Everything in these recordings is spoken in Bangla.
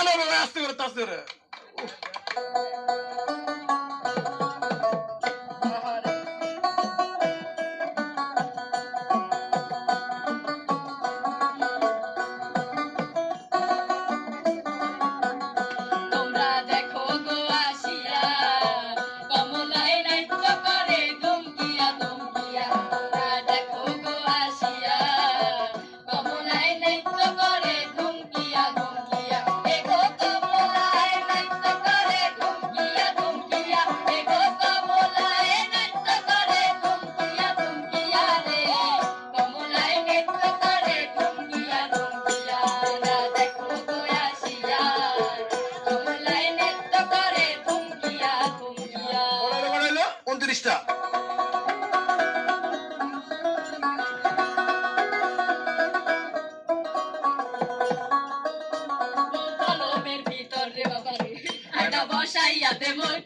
তালে হবে আস্তে করে তাস্তে করে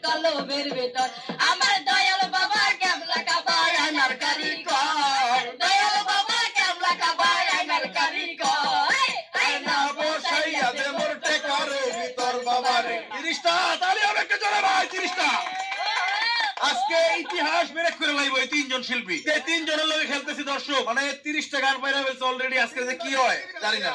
কলমের ভেতর আমার দয়াল বাবা ক্যাবলা কাবাই আনার কারিগর দয়াল বাবা ক্যাবলা কাবাই আনার কারিগর আয়না বসাইয়া দে মোর টেকারের ভিতর বাবারে 30টা তালি হবে কে জোরে ভাই 30টা আজকে ইতিহাস ব্রেক করে লাইব এই তিনজন শিল্পী এই তিনজনের লগে খেলতেছি দর্শক মানে 30টা গান পাইরা ফেলছে অলরেডি আজকে যে কি হয় জানি না